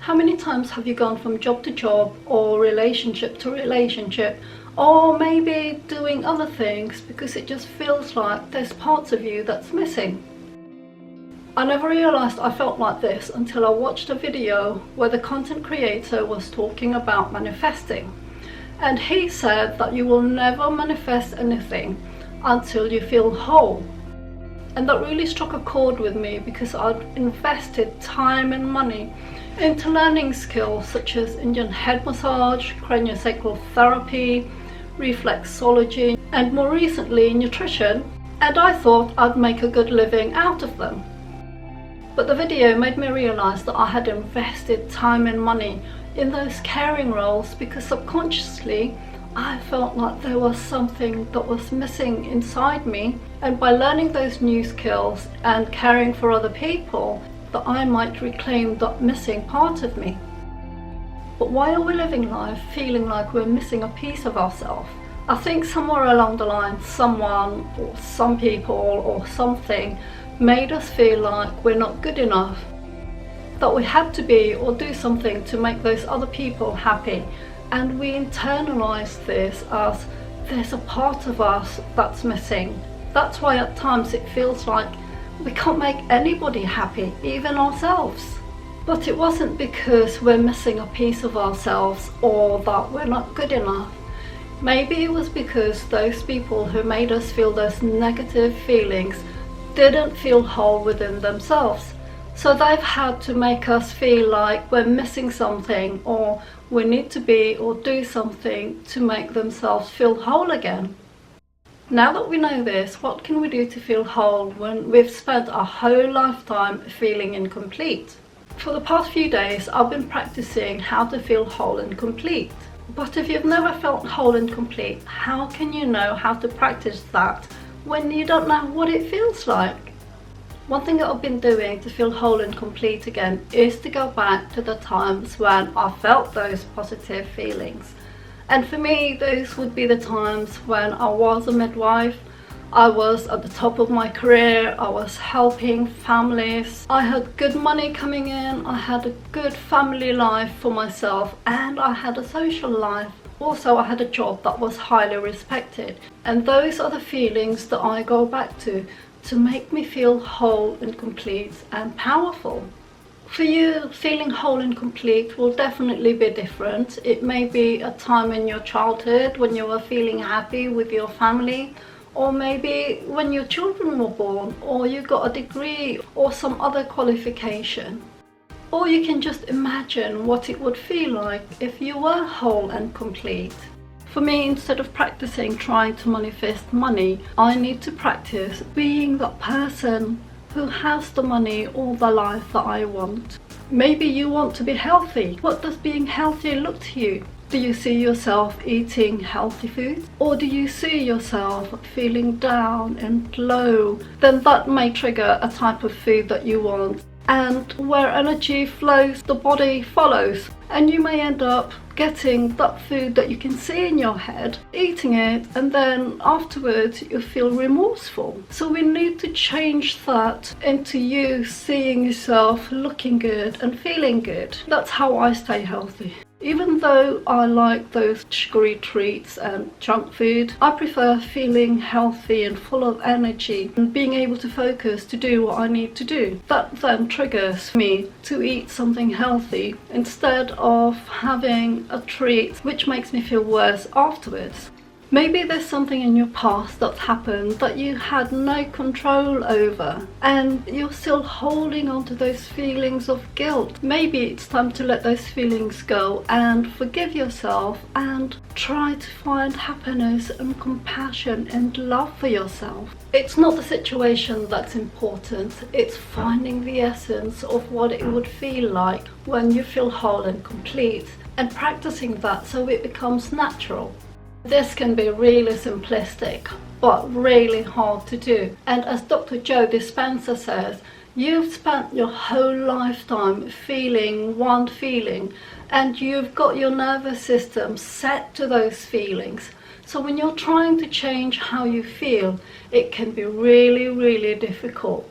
How many times have you gone from job to job or relationship to relationship, or maybe doing other things because it just feels like there's parts of you that's missing? I never realized I felt like this until I watched a video where the content creator was talking about manifesting. And he said that you will never manifest anything until you feel whole. And that really struck a chord with me because I'd invested time and money into learning skills such as Indian head massage, craniosacral therapy, reflexology, and more recently nutrition, and I thought I'd make a good living out of them. But the video made me realize that I had invested time and money in those caring roles because subconsciously I felt like there was something that was missing inside me, and by learning those new skills and caring for other people, that I might reclaim that missing part of me. But why are we living life feeling like we're missing a piece of ourselves? I think somewhere along the line, someone or some people or something made us feel like we're not good enough, that we had to be or do something to make those other people happy. And we internalize this as there's a part of us that's missing. That's why at times it feels like we can't make anybody happy, even ourselves. But it wasn't because we're missing a piece of ourselves or that we're not good enough. Maybe it was because those people who made us feel those negative feelings didn't feel whole within themselves. So they've had to make us feel like we're missing something, or we need to be or do something to make themselves feel whole again. Now that we know this, what can we do to feel whole when we've spent our whole lifetime feeling incomplete? For the past few days, I've been practicing how to feel whole and complete. But if you've never felt whole and complete, how can you know how to practice that when you don't know what it feels like? One thing that I've been doing to feel whole and complete again is to go back to the times when I felt those positive feelings. And for me, those would be the times when I was a midwife, I was at the top of my career, I was helping families, I had good money coming in, I had a good family life for myself, and I had a social life. Also, I had a job that was highly respected. And those are the feelings that I go back to make me feel whole and complete and powerful. For you, feeling whole and complete will definitely be different. It may be a time in your childhood when you were feeling happy with your family, or maybe when your children were born, or you got a degree or some other qualification. Or you can just imagine what it would feel like if you were whole and complete. For me, instead of practicing trying to manifest money, I need to practice being that person who has the money or the life that I want. Maybe you want to be healthy. What does being healthy look to you? Do you see yourself eating healthy food? Or do you see yourself feeling down and low? Then that may trigger a type of food that you want. And where energy flows, the body follows. And you may end up getting that food that you can see in your head, eating it, and then afterwards you feel remorseful. So we need to change that into you seeing yourself looking good and feeling good. That's how I stay healthy. Even though I like those sugary treats and junk food, I prefer feeling healthy and full of energy and being able to focus to do what I need to do. That then triggers me to eat something healthy instead of having a treat which makes me feel worse afterwards. Maybe there's something in your past that's happened that you had no control over, and you're still holding on to those feelings of guilt. Maybe it's time to let those feelings go and forgive yourself and try to find happiness and compassion and love for yourself. It's not the situation that's important, it's finding the essence of what it would feel like when you feel whole and complete, and practicing that so it becomes natural. This can be really simplistic, but really hard to do. And as Dr. Joe Dispenza says, you've spent your whole lifetime feeling one feeling, and you've got your nervous system set to those feelings. So when you're trying to change how you feel, it can be really, really difficult.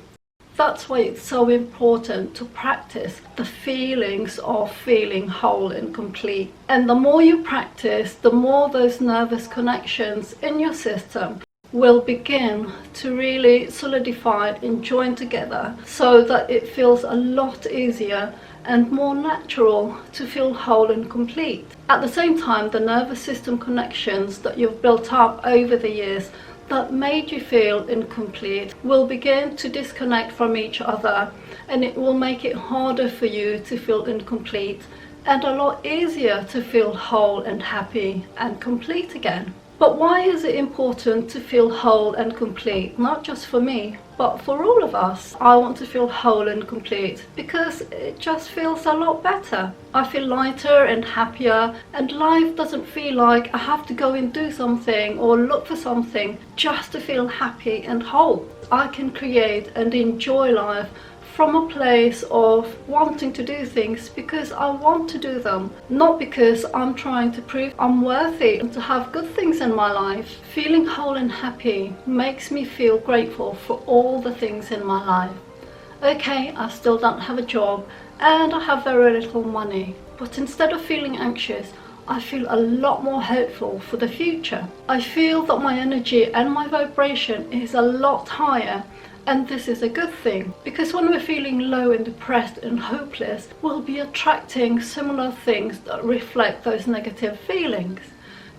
That's why it's so important to practice the feelings of feeling whole and complete. And the more you practice, the more those nervous connections in your system will begin to really solidify and join together, so that it feels a lot easier and more natural to feel whole and complete. At the same time, the nervous system connections that you've built up over the years that made you feel incomplete will begin to disconnect from each other, and it will make it harder for you to feel incomplete and a lot easier to feel whole and happy and complete again. But why is it important to feel whole and complete? Not just for me, but for all of us. I want to feel whole and complete because it just feels a lot better. I feel lighter and happier, and life doesn't feel like I have to go and do something or look for something just to feel happy and whole. I can create and enjoy life from a place of wanting to do things because I want to do them, not because I'm trying to prove I'm worthy and to have good things in my life. Feeling whole and happy makes me feel grateful for all the things in my life. Okay, I still don't have a job and I have very little money, but instead of feeling anxious, I feel a lot more hopeful for the future. I feel that my energy and my vibration is a lot higher. And this is a good thing, because when we're feeling low and depressed and hopeless, we'll be attracting similar things that reflect those negative feelings.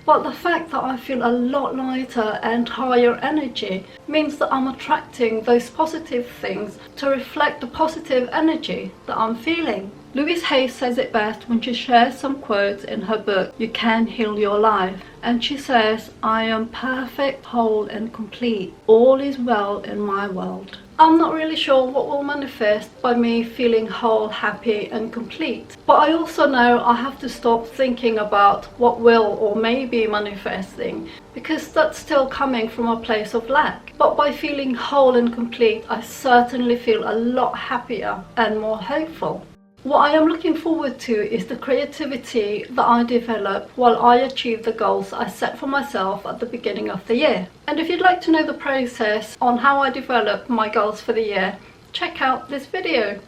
But the fact that I feel a lot lighter and higher energy means that I'm attracting those positive things to reflect the positive energy that I'm feeling. Louise Hay says it best when she shares some quotes in her book, You Can Heal Your Life. And she says, I am perfect, whole and complete. All is well in my world. I'm not really sure what will manifest by me feeling whole, happy and complete. But I also know I have to stop thinking about what will or may be manifesting, because that's still coming from a place of lack. But by feeling whole and complete, I certainly feel a lot happier and more hopeful. What I am looking forward to is the creativity that I develop while I achieve the goals I set for myself at the beginning of the year. And if you'd like to know the process on how I develop my goals for the year, check out this video.